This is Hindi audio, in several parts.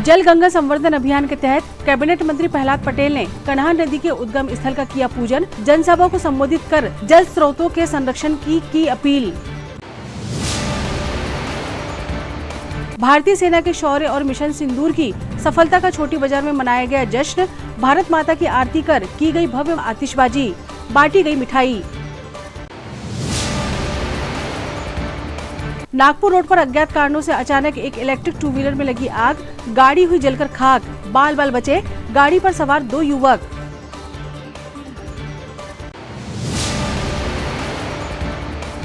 जल गंगा संवर्धन अभियान के तहत कैबिनेट मंत्री प्रहलाद पटेल ने कन्हान नदी के उद्गम स्थल का किया पूजन। जनसभा को संबोधित कर जल स्रोतों के संरक्षण की अपील। भारतीय सेना के शौर्य और मिशन सिंदूर की सफलता का छोटी बाजार में मनाया गया जश्न। भारत माता की आरती कर की गई भव्य आतिशबाजी, बांटी गई मिठाई। नागपुर रोड पर अज्ञात कारणों से अचानक एक इलेक्ट्रिक टू व्हीलर में लगी आग, गाड़ी हुई जलकर खाक, बाल बाल बचे, गाड़ी पर सवार 2 युवक।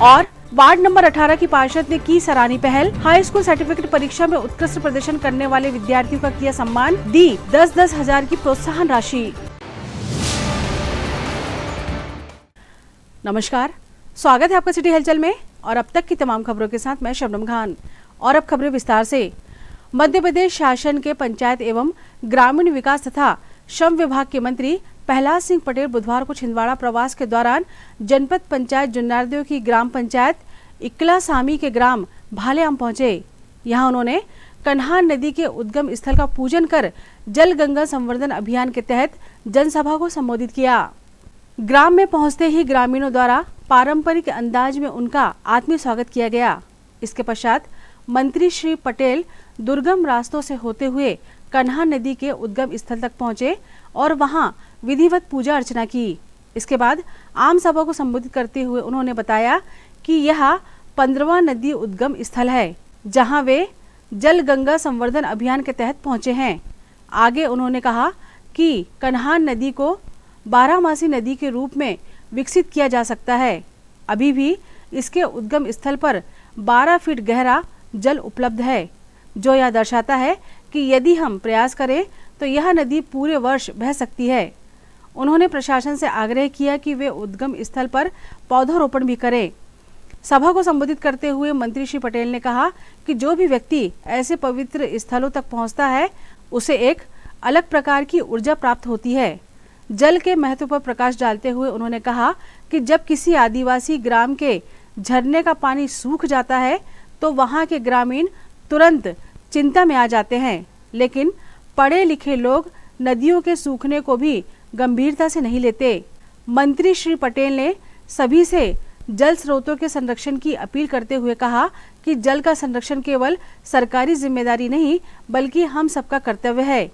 और वार्ड नंबर 18 की पार्षद ने की सराहनीय पहल। हाई स्कूल सर्टिफिकेट परीक्षा में उत्कृष्ट प्रदर्शन करने वाले विद्यार्थियों का किया सम्मान, दी 10-10 हजार की प्रोत्साहन राशि। नमस्कार, स्वागत है आपका सिटी हलचल में और अब तक की तमाम खबरों के साथ मैं शबनम खान। और अब खबरें विस्तार से। मध्य प्रदेश शासन के पंचायत एवं ग्रामीण विकास तथा श्रम विभाग के मंत्री प्रहलाद सिंह पटेल बुधवार को छिंदवाड़ा प्रवास के दौरान जनपद पंचायत जुन्नारदेव की ग्राम पंचायत इकला सामी के ग्राम भालेआम पहुंचे। यहां उन्होंने कन्हान नदी के उद्गम स्थल का पूजन कर जल गंगा संवर्धन अभियान के तहत जनसभा को संबोधित किया। ग्राम में पहुंचते ही ग्रामीणों द्वारा पारंपरिक अंदाज में उनका आत्मीय स्वागत किया गया। इसके पश्चात मंत्री श्री पटेल दुर्गम रास्तों से होते हुए कन्हान नदी के उद्गम स्थल तक पहुंचे और वहां विधिवत पूजा अर्चना की। इसके बाद आम सभा को संबोधित करते हुए उन्होंने बताया कि यह 15वां नदी उद्गम स्थल है, जहां वे जल गंगा संवर्धन अभियान के तहत पहुंचे हैं। आगे उन्होंने कहा कि कन्हान नदी को 12मासी नदी के रूप में विकसित किया जा सकता है। अभी भी इसके उद्गम स्थल पर 12 फीट गहरा जल उपलब्ध है, जो यह दर्शाता है कि यदि हम प्रयास करें तो यह नदी पूरे वर्ष बह सकती है। उन्होंने प्रशासन से आग्रह किया कि वे उद्गम स्थल पर पौधारोपण भी करें। सभा को संबोधित करते हुए मंत्री श्री पटेल ने कहा कि जो भी व्यक्ति ऐसे पवित्र स्थलों तक पहुंचता है, उसे एक अलग प्रकार की ऊर्जा प्राप्त होती है। जल के महत्व पर प्रकाश डालते हुए उन्होंने कहा कि जब किसी आदिवासी ग्राम के झरने का पानी सूख जाता है तो वहां के ग्रामीण तुरंत चिंता में आ जाते हैं, लेकिन पढ़े लिखे लोग नदियों के सूखने को भी गंभीरता से नहीं लेते। मंत्री श्री पटेल ने सभी से जल स्रोतों के संरक्षण की अपील करते हुए कहा कि जल का संरक्षण केवल सरकारी जिम्मेदारी नहीं, बल्कि हम सबका कर्तव्य है।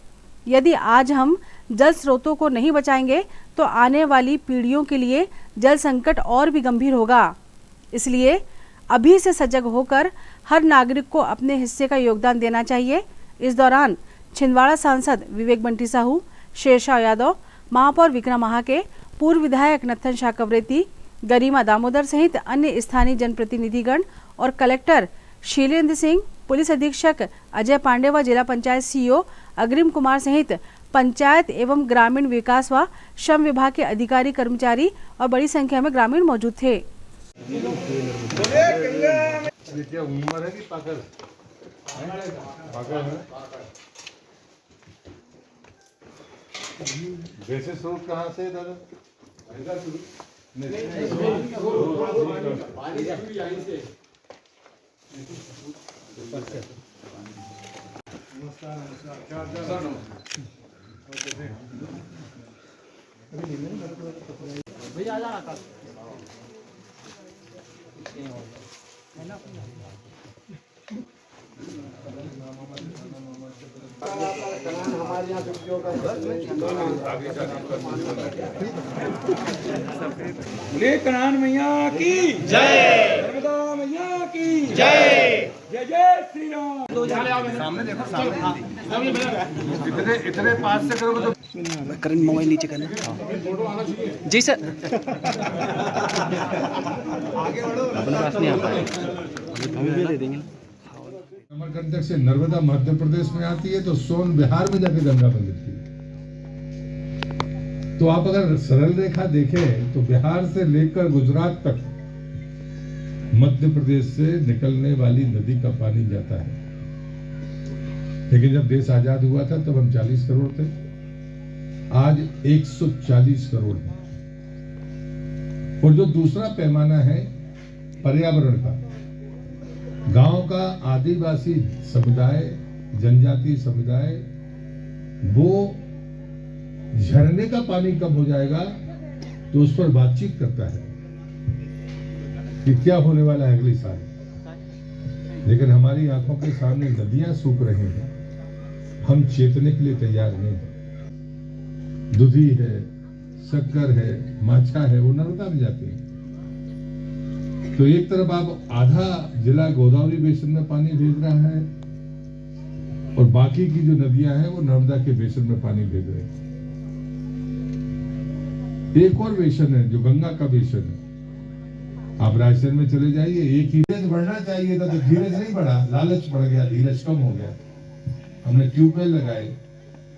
यदि आज हम जल स्रोतों को नहीं बचाएंगे तो आने वाली पीढ़ियों के लिए जल संकट और भी गंभीर होगा। इसलिए अभी से सजग होकर हर नागरिक को अपने हिस्से का योगदान देना चाहिए। इस दौरान छिंदवाड़ा सांसद विवेक बंटी साहू, शेरशाह यादव, महापौर विक्रम महाके, पूर्व विधायक नत्थन शाकवरेती, गरिमा दामोदर सहित अन्य स्थानीय जनप्रतिनिधिगण और कलेक्टर शीलेंद्र सिंह, पुलिस अधीक्षक अजय पांडे व जिला पंचायत सीईओ अग्रिम कुमार सहित पंचायत एवं ग्रामीण विकास व श्रम विभाग के अधिकारी, कर्मचारी और बड़ी संख्या में ग्रामीण मौजूद थे। वैसे स्रोत कहाँ से दादा? बोले कन्हान मैया की जय, नर्मदा मैया की जय, जय जय श्री राम। सामने देखो, सामने इतने पास से करोगे तो करंट मोबाइल नीचे करना। जी सर, अपने पास नहीं आ पाए, हम दे देंगे। अमरकंटक से नर्मदा मध्य प्रदेश में आती है तो सोन बिहार में जाके गंगा में गिरती है। तो आप अगर सरल रेखा देखें तो बिहार से लेकर गुजरात तक मध्य प्रदेश से निकलने वाली नदी का पानी जाता है। लेकिन जब देश आजाद हुआ था तब हम 40 करोड़ थे, आज 140 करोड़ है। और जो दूसरा पैमाना है पर्यावरण का, गांव का आदिवासी समुदाय जनजातीय समुदाय वो झरने का पानी कब हो जाएगा तो उस पर बातचीत करता है कि क्या होने वाला है अगले साल। लेकिन हमारी आंखों के सामने नदियां सूख रही हैं, हम चेतने के लिए तैयार नहीं हैं। दूधी है, शक्कर है, माछा है, वो नर्मदा में जाती है। तो एक तरफ आप आधा जिला गोदावरी बेसिन में पानी भेज रहा है और बाकी की जो नदियां हैं वो नर्मदा के बेसिन में पानी भेज रहे हैं। एक और बेसिन है जो गंगा का बेसिन है। आप राजस्थान में चले जाइए, एक ही धीरज बढ़ना चाहिए था तो धीरज नहीं बढ़ा, लालच बढ़ गया, धीरज कम हो गया। हमने ट्यूबवेल लगाए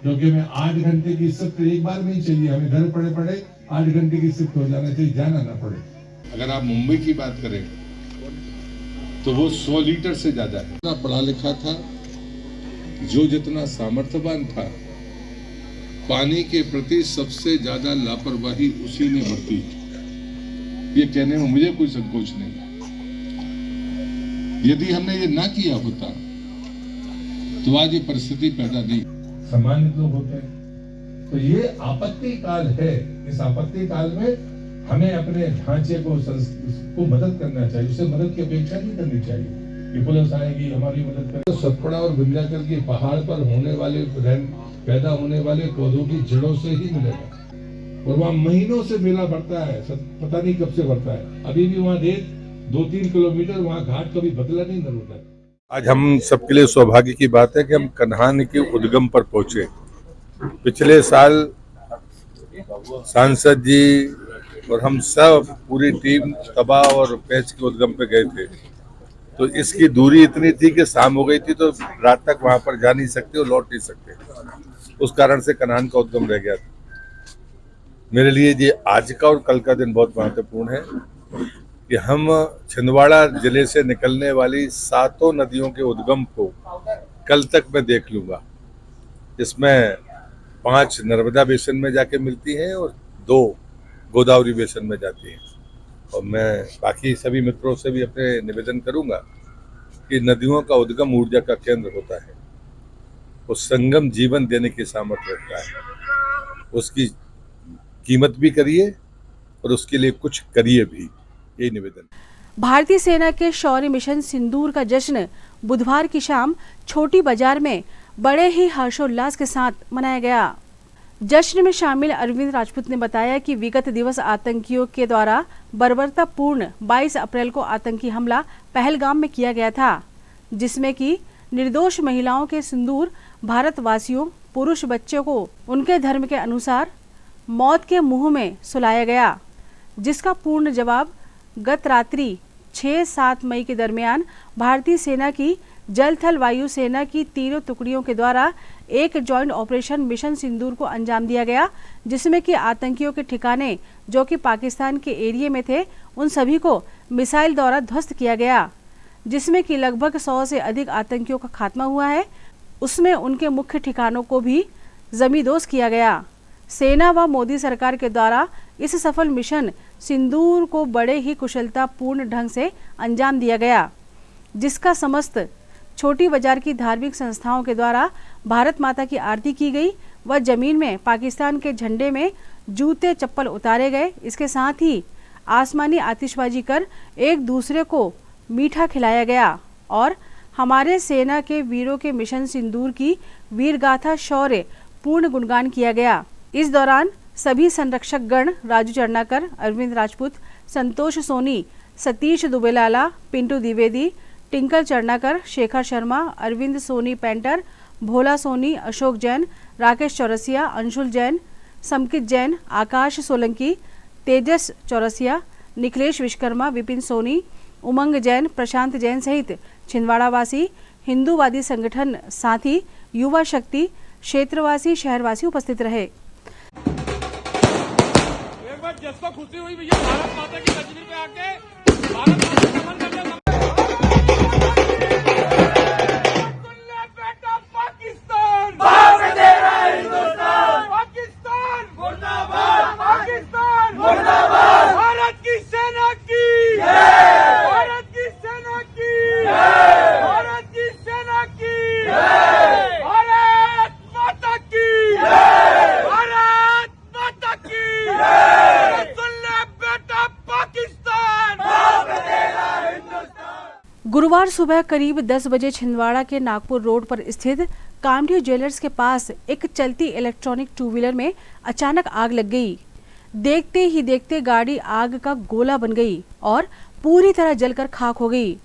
क्योंकि हमें 8 घंटे की शिफ्ट एक बार में ही चाहिए। हमें घर पड़े पड़े 8 घंटे की शिफ्ट हो जाना चाहिए, जाना ना पड़े। अगर आप मुंबई की बात करें तो वो 100 लीटर से ज्यादा है। जितना पढ़ा लिखा था, जो जितना सामर्थ्यवान था, पानी के प्रति सबसे ज्यादा लापरवाही उसी ने बरती। ये कहने में मुझे कोई संकोच नहीं। यदि हमने ये ना किया होता तो आज ये परिस्थिति पैदा नहीं। सम्मानित लोग होते हैं तो ये आपत्ति काल है। इस आपत्ति काल में हमें अपने ढांचे को मदद करना चाहिए, उससे मदद की अपेक्षा नहीं करनी चाहिए कि पुलिस आएगी हमारी मदद करेगी। तो सतपुड़ा और विंध्याचल के पहाड़ पर होने वाले पैदा होने वाले पौधों की जड़ों से ही मिलेगा और वहाँ महीनों से मेला बढ़ता है, पता नहीं कब से बढ़ता है। अभी भी वहाँ 2-3 किलोमीटर वहाँ घाट कभी बदला नहीं नर्मदा। आज हम सबके लिए सौभाग्य की बात है कि हम कन्हान के उद्गम पर पहुंचे। पिछले साल सांसद जी और हम सब पूरी टीम तबा और पेच के उद्गम पे गए थे। तो इसकी दूरी इतनी थी कि शाम हो गई थी तो रात तक वहां पर जा नहीं सकते और लौट नहीं सकते। उस कारण से कन्हान का उद्गम रह गया था। मेरे लिए ये आज का और कल का दिन बहुत महत्वपूर्ण है कि हम छिंदवाड़ा जिले से निकलने वाली 7 नदियों के उद्गम को कल तक मैं देख लूंगा। इसमें 5 नर्मदा बेसिन में जाके मिलती हैं और 2 गोदावरी बेसिन में जाती हैं। और मैं बाकी सभी मित्रों से भी अपने निवेदन करूंगा कि नदियों का उद्गम ऊर्जा का केंद्र होता है। वो संगम जीवन देने की सामर्थ्य रखता है। उसकी कीमत भी करिए और उसके लिए कुछ करिए भी, यही निवेदन। भारतीय सेना के शौर्य मिशन सिंदूर का जश्न बुधवार की शाम छोटी बाजार में बड़े ही हर्षोल्लास के साथ मनाया गया। जश्न में शामिल अरविंद राजपूत ने बताया कि विगत दिवस आतंकियों के द्वारा बर्बरतापूर्ण 22 अप्रैल को आतंकी हमला पहलगाम में किया गया था, जिसमें कि निर्दोष महिलाओं के सिंदूर भारतवासियों पुरुष बच्चों को उनके धर्म के अनुसार मौत के मुंह में सुलाया गया, जिसका पूर्ण जवाब गत रात्रि 6-7 मई के दरमियान भारतीय सेना की जल थल वायु सेना की तीनों टुकड़ियों के द्वारा एक जॉइंट ऑपरेशन मिशन सिंदूर को अंजाम दिया गया, जिसमें कि आतंकियों के ठिकाने जो कि पाकिस्तान के एरिया में थे उन सभी को मिसाइल द्वारा ध्वस्त किया गया, जिसमें कि लगभग 100 से अधिक आतंकियों का खात्मा हुआ है। उसमें उनके मुख्य ठिकानों को भी जमींदोज किया गया। सेना व मोदी सरकार के द्वारा इस सफल मिशन सिंदूर को बड़े ही कुशलतापूर्ण ढंग से अंजाम दिया गया, जिसका समस्त छोटी बाजार की धार्मिक संस्थाओं के द्वारा भारत माता की आरती की गई व जमीन में पाकिस्तान के झंडे में जूते चप्पल उतारे गए। इसके साथ ही आसमानी आतिशबाजी कर एक दूसरे को मीठा खिलाया गया और हमारे सेना के वीरों के मिशन सिंदूर की वीरगाथा शौर्य पूर्ण गुणगान किया गया। इस दौरान सभी संरक्षक गण राजू चरनाकर, अरविंद राजपूत, संतोष सोनी, सतीश दुबेलाला, पिंटू द्विवेदी, टिंकर चरनाकर, शेखर शर्मा, अरविंद सोनी पेंटर, भोला सोनी, अशोक जैन, राकेश चौरसिया, अंशुल जैन, समकित जैन, आकाश सोलंकी, तेजस चौरसिया, निखिलेश विश्वकर्मा, विपिन सोनी, उमंग जैन, प्रशांत जैन सहित छिंदवाड़ावासी, हिंदूवादी संगठन साथी, युवा शक्ति, क्षेत्रवासी, शहरवासी उपस्थित रहे। एक बार जिसको खुशी हुई भैया भारत माता की तस्वीर पे आके भारत माता का नमन करने बेटा पाकिस्तान भाग दे रहा है हिंदुस्तान, पाकिस्तान मुर्दाबाद, पाकिस्तान मुर्दाबाद, भारत की सेना की जय, भारत की सेना की जय, भारत की सेना की जय। सुबह करीब 10 बजे छिंदवाड़ा के नागपुर रोड पर स्थित कामठी ज्वेलर्स के पास एक चलती इलेक्ट्रॉनिक टू व्हीलर में अचानक आग लग गई। देखते ही देखते गाड़ी आग का गोला बन गई और पूरी तरह जलकर खाक हो गई।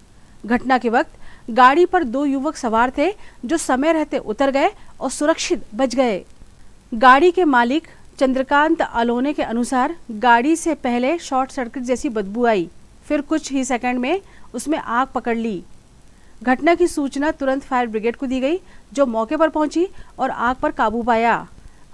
घटना के वक्त गाड़ी पर 2 युवक सवार थे जो समय रहते उतर गए और सुरक्षित बच गए। गाड़ी के मालिक चंद्रकांत अलोने के अनुसार गाड़ी से पहले शॉर्ट सर्किट जैसी बदबू आई, फिर कुछ ही सेकंड में उसमें आग पकड़ ली। घटना की सूचना तुरंत फायर ब्रिगेड को दी गई, जो मौके पर पहुंची और आग पर काबू पाया।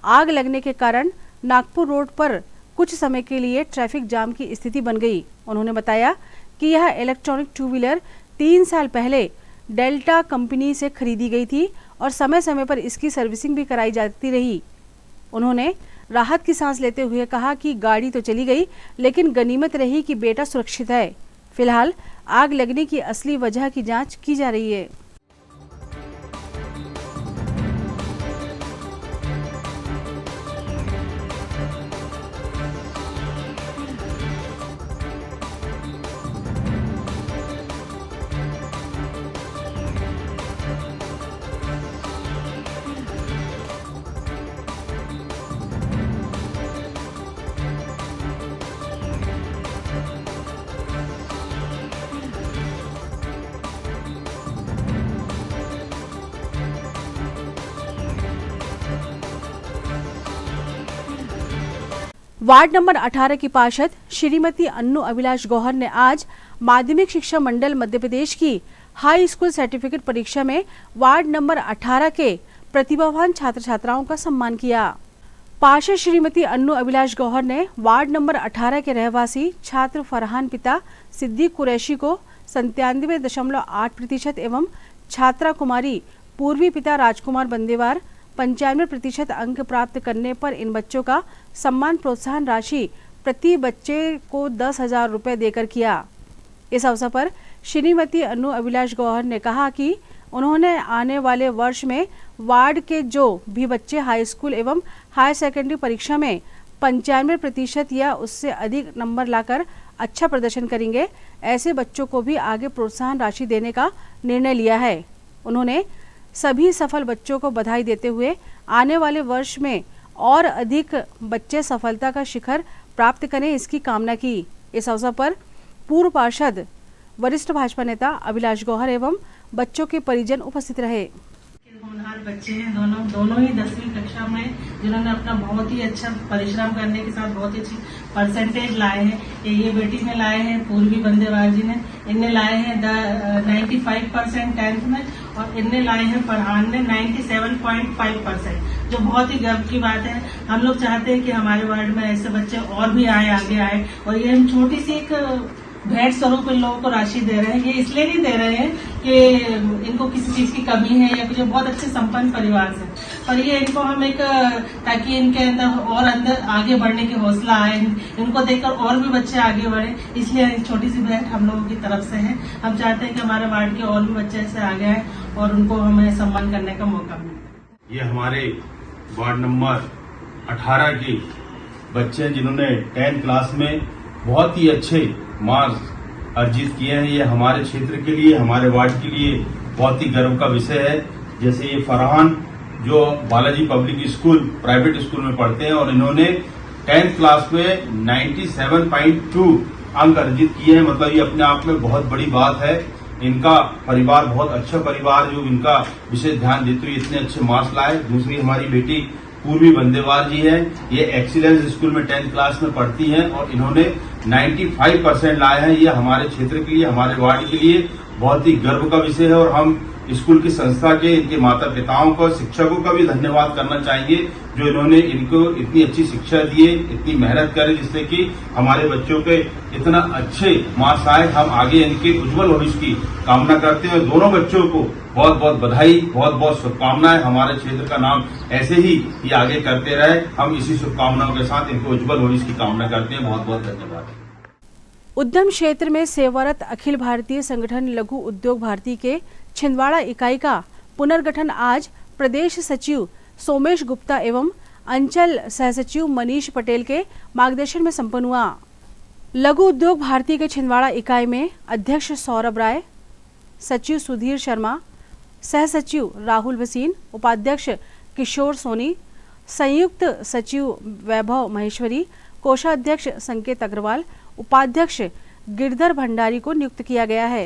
आग लगने के कारण नागपुर रोड पर कुछ समय के लिए ट्रैफिक जाम की स्थिति बन गई। उन्होंने बताया कि यह इलेक्ट्रॉनिक टू व्हीलर 3 साल पहले डेल्टा कंपनी से खरीदी गई थी और समय समय पर इसकी सर्विसिंग भी कराई जाती रही। उन्होंने राहत की सांस लेते हुए कहा कि गाड़ी तो चली गई, लेकिन गनीमत रही कि बेटा सुरक्षित है। फिलहाल आग लगने की असली वजह की जांच की जा रही है। वार्ड नंबर 18 की पार्षद श्रीमती अन्नू अभिलाष गौहर ने आज माध्यमिक शिक्षा मंडल मध्य प्रदेश की हाई स्कूल सर्टिफिकेट परीक्षा में वार्ड नंबर 18 के प्रतिभावान छात्र छात्राओं का सम्मान किया। पार्षद श्रीमती अन्नू अभिलाष गौहर ने वार्ड नंबर 18 के रहवासी छात्र फरहान पिता सिद्दीक कुरैशी को 97.8% एवं छात्रा कुमारी पूर्वी पिता राजकुमार बंदेवार 95% अंक प्राप्त करने पर इन बच्चों का सम्मान प्रोत्साहन राशि प्रति बच्चे को 10,000 रुपये देकर किया। इस अवसर पर श्रीमती अन्नू अभिलाष गौहर ने कहा कि उन्होंने आने वाले वर्ष में वार्ड के जो भी बच्चे हाई स्कूल एवं हायर सेकेंडरी परीक्षा में 95% या उससे अधिक नंबर लाकर अच्छा प्रदर्शन करेंगे, ऐसे बच्चों को भी आगे प्रोत्साहन राशि देने का निर्णय लिया है। उन्होंने सभी सफल बच्चों को बधाई देते हुए आने वाले वर्ष में और अधिक बच्चे सफलता का शिखर प्राप्त करें, इसकी कामना की। इस अवसर पर पूर्व पार्षद वरिष्ठ भाजपा नेता अभिलाष गौहर एवं बच्चों के परिजन उपस्थित रहे। होनहार बच्चे हैं दोनों ही 10वीं कक्षा में, जिन्होंने अपना बहुत ही अच्छा परिश्रम करने के साथ बहुत ही अच्छी परसेंटेज लाए हैं। ये बेटी ने लाए हैं पूर्वी बंदेवार जी ने, इनने लाए हैं 95% 10th में, और इनने लाए हैं फरहान ने 97.5%, जो बहुत ही गर्व की बात है। हम लोग चाहते हैं कि हमारे वार्ड में ऐसे बच्चे और भी आगे आए, और ये हम छोटी सी एक भेंट स्वरूप इन लोगों को राशि दे रहे हैं। ये इसलिए नहीं दे रहे हैं कि इनको किसी चीज की कमी है या कुछ, बहुत अच्छे संपन्न परिवार से, पर ये इनको हम एक ताकि इनके अंदर आगे बढ़ने की हौसला आए, इनको देखकर और भी बच्चे आगे बढ़े, इसलिए छोटी सी भेंट हम लोगों की तरफ से है। हम चाहते हैं कि हमारे वार्ड के और भी बच्चे ऐसे आगे आए और उनको हमें सम्मान करने का मौका मिले। ये हमारे वार्ड नंबर 18 के बच्चे हैं जिन्होंने 10th क्लास में बहुत ही अच्छे मार्क्स अर्जित किए हैं। ये हमारे क्षेत्र के लिए, हमारे वार्ड के लिए बहुत ही गर्व का विषय है। जैसे ये फरहान जो Balaji public school private school में पढ़ते हैं और इन्होंने 10th क्लास में 97.2 अंक अर्जित किए हैं, मतलब ये अपने आप में बहुत बड़ी बात है। इनका परिवार बहुत अच्छा परिवार जो इनका विशेष ध्यान देते हुए इतने अच्छे मार्क्स लाए। दूसरी हमारी बेटी पूर्वी बंदेवार जी है, ये एक्सीलेंस स्कूल में 10th क्लास में पढ़ती हैं और इन्होंने 95% लाए हैं। ये हमारे क्षेत्र के लिए, हमारे वार्ड के लिए बहुत ही गर्व का विषय है और हम स्कूल की संस्था के, इनके माता पिताओं को, शिक्षकों का भी धन्यवाद करना चाहेंगे जो इन्होंने इनको इतनी अच्छी शिक्षा दिए, इतनी मेहनत करे, जिससे कि हमारे बच्चों के इतना अच्छे मार्क्स आए। हम आगे इनके उज्जवल भविष्य की कामना करते हैं। दोनों बच्चों को बहुत बहुत बधाई, बहुत बहुत शुभकामनाएं। हमारे क्षेत्र का नाम ऐसे ही ये आगे करते रहे। हम इसी शुभकामनाओं के साथ इनको उज्जवल भविष्य की कामना करते हैं। बहुत बहुत धन्यवाद। उद्यम क्षेत्र में सेवारत अखिल भारतीय संगठन लघु उद्योग भारती के छिंदवाड़ा इकाई का पुनर्गठन आज प्रदेश सचिव सोमेश गुप्ता एवं अंचल सहसचिव मनीष पटेल के मार्गदर्शन में संपन्न हुआ। लघु उद्योग भारती के छिंदवाड़ा इकाई में अध्यक्ष सौरभ राय, सचिव सुधीर शर्मा, सह सचिव राहुल भसीन, उपाध्यक्ष किशोर सोनी, संयुक्त सचिव वैभव महेश्वरी, कोषाध्यक्ष संकेत अग्रवाल, उपाध्यक्ष गिरधर भंडारी को नियुक्त किया गया है।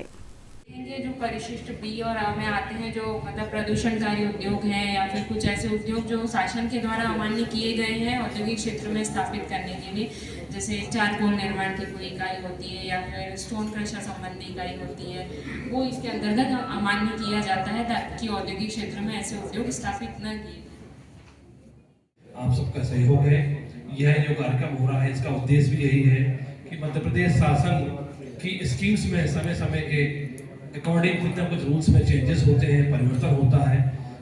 ये जो परिशिष्ट बी और आ में आते हैं, जो मतलब प्रदूषणकारी उद्योग हैं या फिर कुछ ऐसे उद्योग जो शासन के द्वारा अमान्य किए गए हैं औद्योगिक क्षेत्र में स्थापित करने के लिए, जैसे चारकोल निर्माण की कोई इकाई होती है या फिर स्टोन क्रशर संबंधी इकाई होती है, वो इसके अंतर्गत अमान्य किया जाता है ताकि औद्योगिक क्षेत्र में ऐसे उद्योग स्थापित न किए। आप सबका सहयोग है। यह जो कार्यक्रम हो रहा है इसका उद्देश्य भी यही है कि मध्य प्रदेश शासन की स्कीम्स में समय समय के अकॉर्डिंग कुछ ना कुछ रूल्स में चेंजेस होते हैं, परिवर्तन होता है,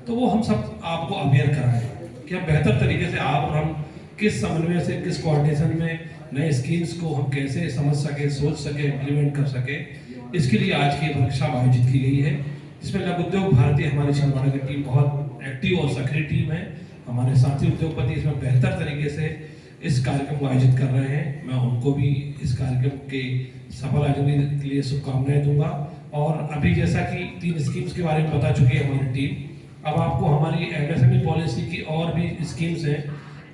तो वो हम सब आपको अवेयर कराएं कि हम बेहतर तरीके से आप और हम किस समन्वय से, किस कोऑर्डिनेशन में नए स्कीम्स को हम कैसे समझ सके, सोच सके, इम्प्लीमेंट कर सके। इसके लिए आज की वर्कशॉप आयोजित की गई है, जिसमें लघु उद्योग भारती हमारी छिंदवाड़ा की टीम बहुत एक्टिव और सक्रिय टीम है। हमारे साथी उद्योगपति इसमें बेहतर तरीके से इस कार्यक्रम को आयोजित कर रहे हैं। मैं उनको भी इस कार्यक्रम के सफल आयोजन के लिए शुभकामनाएं दूंगा। और अभी जैसा कि 3 स्कीम्स के बारे में बता चुकी है हमारी टीम, अब आपको हमारी एमएसएमई पॉलिसी की और भी स्कीम्स हैं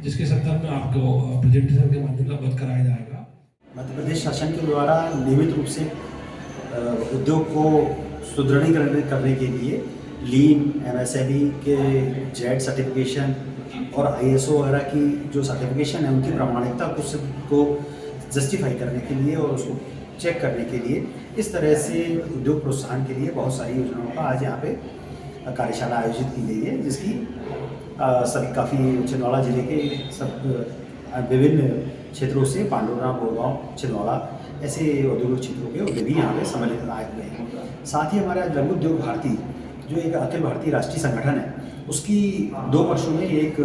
जिसके संदर्भ में आपको प्रेजेंटेशन के माध्यम से अवगत कराया जाएगा। मध्य प्रदेश शासन के द्वारा नियमित रूप से उद्योग को सुदृढ़ीकरण करने के लिए लीन, एमएसएमई के जेड सर्टिफिकेशन और आईएसओ वगैरह की जो सर्टिफिकेशन है उनकी प्रामाणिकता को जस्टिफाई करने के लिए और उसको चेक करने के लिए इस तरह से उद्योग प्रोत्साहन के लिए बहुत सारी योजनाओं का आज यहाँ पे कार्यशाला आयोजित की गई है, जिसकी सभी काफ़ी छिंदवाड़ा जिले के सब विभिन्न क्षेत्रों से पांडुराम, बोरगांव, छिंदवाड़ा ऐसे औद्योगिक क्षेत्रों के उद्योगी यहाँ पे सम्मिलित आए हुए हैं। साथ ही हमारा लघु उद्योग भारती जो एक अखिल भारतीय राष्ट्रीय संगठन है, उसकी 2 वर्षों में एक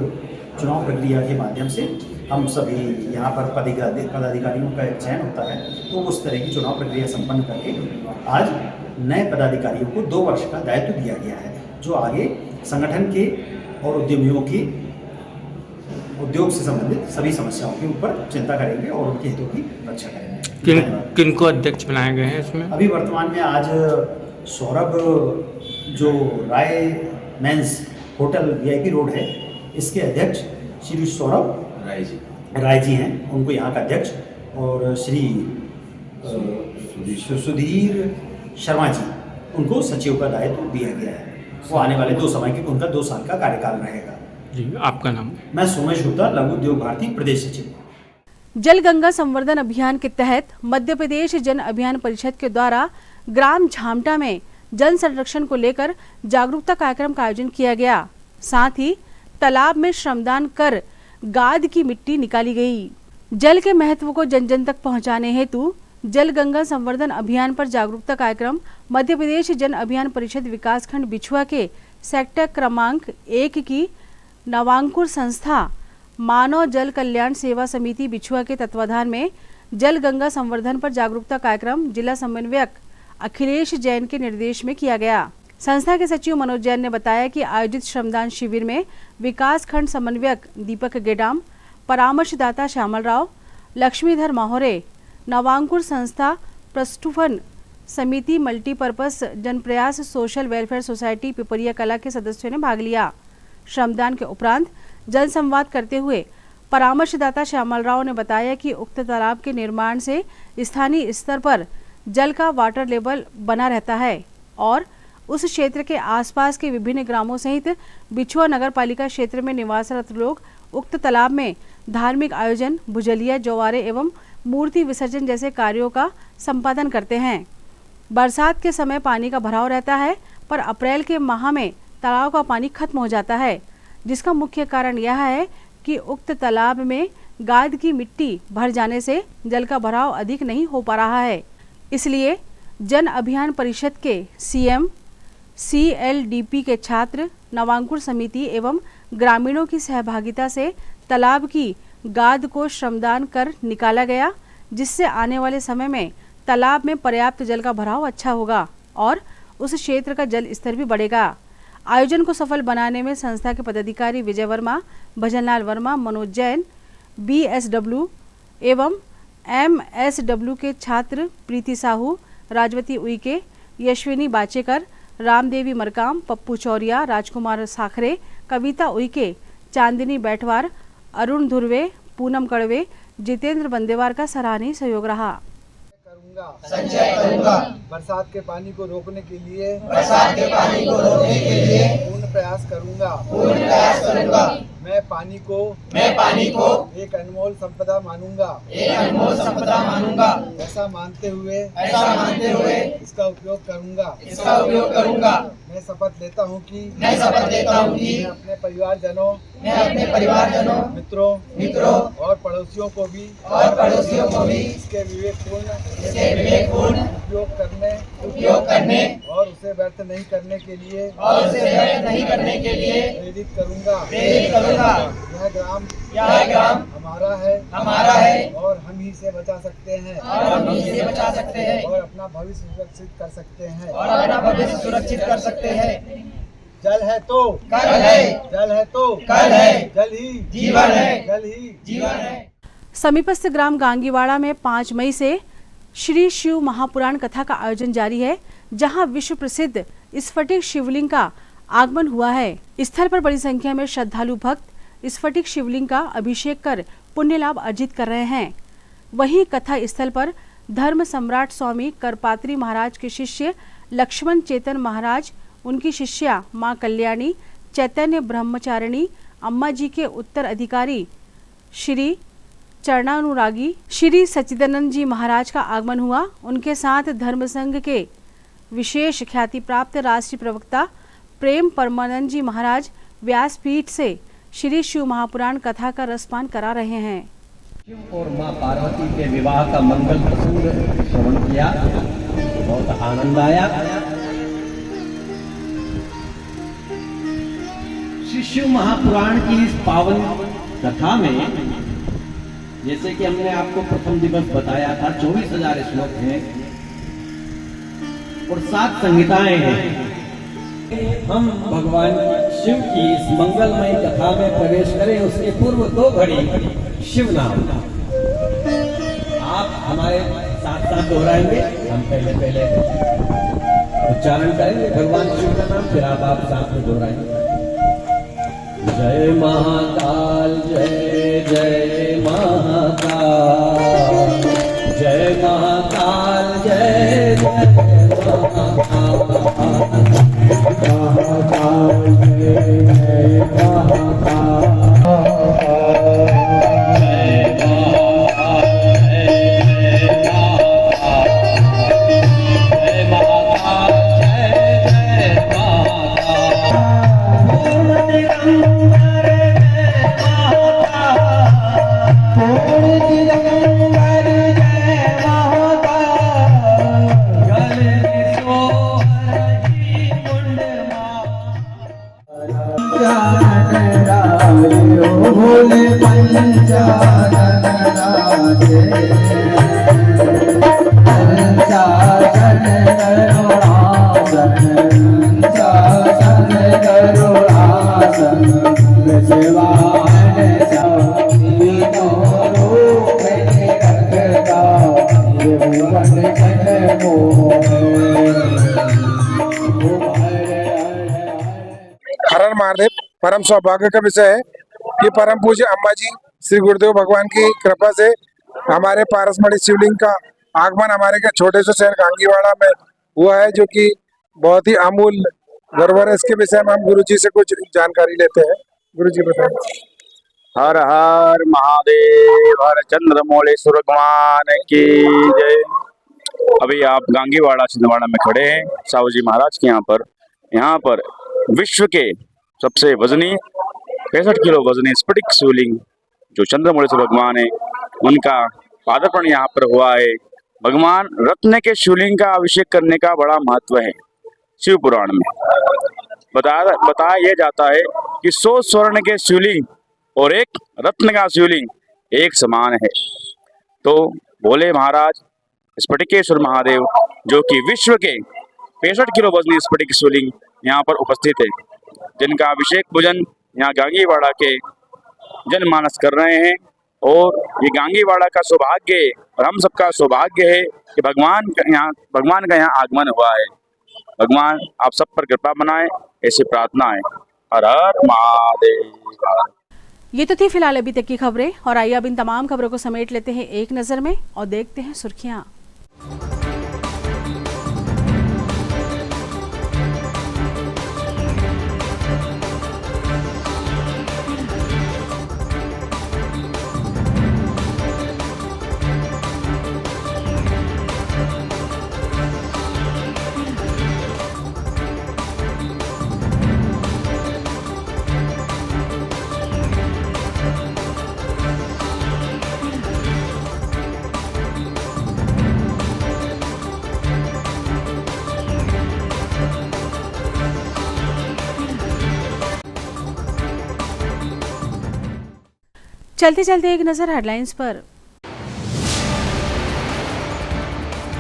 चुनाव प्रक्रिया के माध्यम से हम सभी यहाँ पर पदाधिकारियों का एक चयन होता है, तो उस तरह की चुनाव प्रक्रिया संपन्न करके आज नए पदाधिकारियों को 2 वर्ष का दायित्व दिया गया है, जो आगे संगठन के और उद्यमियों की उद्योग से संबंधित सभी समस्याओं के ऊपर चिंता करेंगे और उनके हितों की रक्षा करेंगे। किनको अध्यक्ष बनाए गए हैं इसमें? अभी वर्तमान में आज सौरभ जो राय मेंस होटल वीआईपी रोड है, इसके अध्यक्ष श्री सौरभ राय जी हैं, उनको यहाँ का अध्यक्ष, और श्री सुधीर शर्मा जी, उनको सचिव का दायित्व दिया गया है। वो आने वाले 2 समय के उनका 2 साल का कार्यकाल रहेगा। जी, आपका नाम? मैं सोमेश गुप्ता, लघु उद्योग भारती प्रदेश सचिव। जल गंगा संवर्धन अभियान के तहत मध्य प्रदेश जन अभियान परिषद के द्वारा ग्राम झामटा में जल संरक्षण को लेकर जागरूकता कार्यक्रम का आयोजन किया गया। साथ ही तालाब में श्रमदान कर गाद की मिट्टी निकाली गई। जल के महत्व को जन जन तक पहुंचाने हेतु जल गंगा संवर्धन अभियान पर जागरूकता कार्यक्रम मध्य प्रदेश जन अभियान परिषद विकासखंड बिछुआ के सेक्टर क्रमांक 1 की नवांकुर संस्था मानव जल कल्याण सेवा समिति बिछुआ के तत्वाधान में जल गंगा संवर्धन पर जागरूकता कार्यक्रम जिला समन्वयक अखिलेश जैन के निर्देश में किया गया। संस्था के सचिव मनोज जैन ने बताया कि आयोजित श्रमदान शिविर में विकास खंड समन्वयक दीपक गेडाम, परामर्शदाता श्यामल राव, लक्ष्मीधर माहौरे, नवांकुर संस्था प्रस्तुफन समिति multipurpose Janprayas social welfare society Pipariya Kala के सदस्यों ने भाग लिया। श्रमदान के उपरांत जन संवाद करते हुए परामर्शदाता श्यामल राव ने बताया कि उक्त तालाब के निर्माण से स्थानीय स्तर पर जल का वाटर लेवल बना रहता है और उस क्षेत्र के आसपास के विभिन्न ग्रामों सहित बिछुआ नगर पालिका क्षेत्र में निवासरत लोग उक्त तालाब में धार्मिक आयोजन, भुजलिया, जौवारे एवं मूर्ति विसर्जन जैसे कार्यों का संपादन करते हैं। बरसात के समय पानी का भराव रहता है, पर अप्रैल के माह में तालाब का पानी खत्म हो जाता है, जिसका मुख्य कारण यह है कि उक्त तालाब में गाद की मिट्टी भर जाने से जल का भराव अधिक नहीं हो पा रहा है। इसलिए जन अभियान परिषद के सीएम, CLDP के छात्र, नवांकुर समिति एवं ग्रामीणों की सहभागिता से तालाब की गाद को श्रमदान कर निकाला गया, जिससे आने वाले समय में तालाब में पर्याप्त जल का भराव अच्छा होगा और उस क्षेत्र का जल स्तर भी बढ़ेगा। आयोजन को सफल बनाने में संस्था के पदाधिकारी विजय वर्मा, भजनलाल वर्मा, मनोज जैन, BSW एवं MSW के छात्र प्रीति साहू, राजवती उइके, यशविनी बाचेकर, रामदेवी मरकाम, पप्पू चौरिया, राजकुमार साखरे, कविता उइके, चांदनी बैठवार, अरुण धुर्वे, पूनम कड़वे, जितेंद्र बंदेवार का सराहनीय सहयोग रहा। संचय करूंगा। बरसात के पानी को रोकने के लिए पूर्ण प्रयास करूंगा। मैं पानी को एक अनमोल संपदा मानूंगा। ऐसा मानते हुए इसका उपयोग करूंगा। मैं शपथ लेता हूं कि मैं अपने परिवारजनों, मित्रों और पड़ोसियों को भी इसके विवेकपूर्ण उपयोग करने और उसे व्यर्थ नहीं करने के लिए प्रेरित करूंगा। यह ग्राम हमारा है और हम ही से बचा सकते हैं और अपना भविष्य सुरक्षित कर सकते हैं। जल है तो कल है, जल ही जीवन है। समीपस्थ ग्राम गांगीवाड़ा में 5 मई से श्री शिव महापुराण कथा का आयोजन जारी है, जहां विश्व प्रसिद्ध स्फटिक शिवलिंग का आगमन हुआ है। स्थल पर बड़ी संख्या में श्रद्धालु भक्त स्फटिक शिवलिंग का अभिषेक कर पुण्य लाभ अर्जित कर रहे हैं। वहीं कथा स्थल पर धर्म सम्राट स्वामी करपात्री महाराज के शिष्य लक्ष्मण चेतन महाराज, उनकी शिष्या मां कल्याणी, चैतन्य ब्रह्मचारिणी अम्मा जी के उत्तराधिकारी श्री चरणानुरागी श्री सच्चिदानंद जी महाराज का आगमन हुआ। उनके साथ धर्म संघ के विशेष ख्याति प्राप्त राष्ट्रीय प्रवक्ता प्रेम परमानंद जी महाराज व्यासपीठ से श्री शिव महापुराण कथा का रसपान करा रहे हैं। और मां पार्वती के विवाह का मंगल प्रसंग श्रवण किया, बहुत आनंद आया। श्री शिव महापुराण की इस पावन कथा में, जैसे कि हमने आपको प्रथम दिवस बताया था, 24,000 श्लोक हैं और 7 संहिताएं हैं। हम भगवान शिव की इस मंगलमय कथा में प्रवेश करें उसके पूर्व 2 घड़ी शिव नाम आप हमारे साथ साथ दोहराएंगे। हम पहले उच्चारण करेंगे भगवान शिव का नाम, फिर आप साथ में दोहराएंगे। जय महाकाल, जय जय महाकाल, जय महाकाल, जय जय महाकाल, महाकाल जय जय महाकाल। हर महादेव। परम सौभाग्य का विषय है कि परम पूज्य अम्मा जी श्री गुरुदेव भगवान की कृपा से हमारे पारसमढ़ी शिवलिंग का आगमन हमारे के छोटे से शहर गांगीवाड़ा में हुआ है, जो कि बहुत ही अमूल्य गौरव है। इसके विषय में हम गुरु जी से कुछ जानकारी लेते हैं। गुरु जी बताएं। हर हर महादेव, हर चंद्रमौलेश्वर भगवान की जय। अभी आप गांगीवाड़ा छिंदवाड़ा में खड़े हैं साहू जी महाराज के यहाँ पर विश्व के सबसे वजनी 65 किलो वजनी स्फटिक शिवलिंग जो चंद्रमौलेश्वर भगवान है, उनका पादार्पण यहाँ पर हुआ है। भगवान रत्न के शिवलिंग का अभिषेक करने का बड़ा महत्व है। शिव पुराण में बताया यह जाता है कि 100 स्वर्ण के शिवलिंग और 1 रत्न का शिवलिंग एक समान है। तो भोले महाराज स्फटिकेश्वर महादेव, जो कि विश्व के 65 किलो वजनी स्फटिक शिवलिंग यहाँ पर उपस्थित है, जिनका अभिषेक पूजन यहाँ गांगीवाड़ा के जनमानस कर रहे हैं। और ये गांगीवाड़ा का सौभाग्य है और हम सबका सौभाग्य है कि भगवान का यहाँ आगमन हुआ है। भगवान आप सब पर कृपा बनाए, ऐसी प्रार्थना है। हर हर महादेव। ये तो थी फिलहाल अभी तक की खबरें, और आइए अब इन तमाम खबरों को समेट लेते हैं एक नजर में और देखते हैं सुर्खियां। चलते चलते एक नजर हेडलाइंस पर।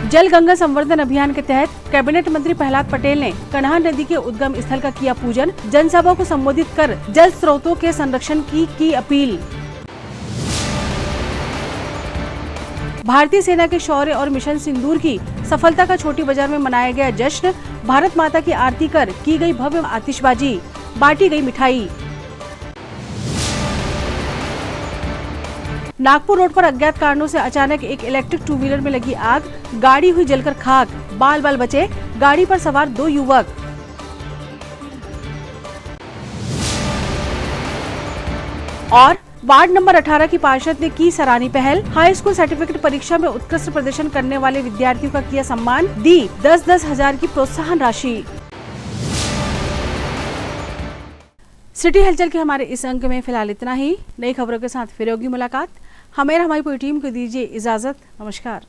जल गंगा संवर्धन अभियान के तहत कैबिनेट मंत्री प्रहलाद पटेल ने कन्हा नदी के उद्गम स्थल का किया पूजन, जनसभा को संबोधित कर जल स्रोतों के संरक्षण की अपील। भारतीय सेना के शौर्य और मिशन सिंदूर की सफलता का छोटी बाजार में मनाया गया जश्न, भारत माता की आरती कर की गई भव्य आतिशबाजी, बांटी गई मिठाई। नागपुर रोड पर अज्ञात कारणों से अचानक एक इलेक्ट्रिक टू व्हीलर में लगी आग, गाड़ी हुई जलकर खाक, बाल बाल बचे, गाड़ी पर सवार 2 युवक। और वार्ड नंबर 18 की पार्षद ने की सराहनीय पहल, हाई स्कूल सर्टिफिकेट परीक्षा में उत्कृष्ट प्रदर्शन करने वाले विद्यार्थियों का किया सम्मान, दी 10-10 हजार की प्रोत्साहन राशि। सिटी हलचल के हमारे इस अंक में फिलहाल इतना ही। नई खबरों के साथ फिर होगी मुलाकात। हमें और हमारी पूरी टीम को दीजिए इजाजत। नमस्कार।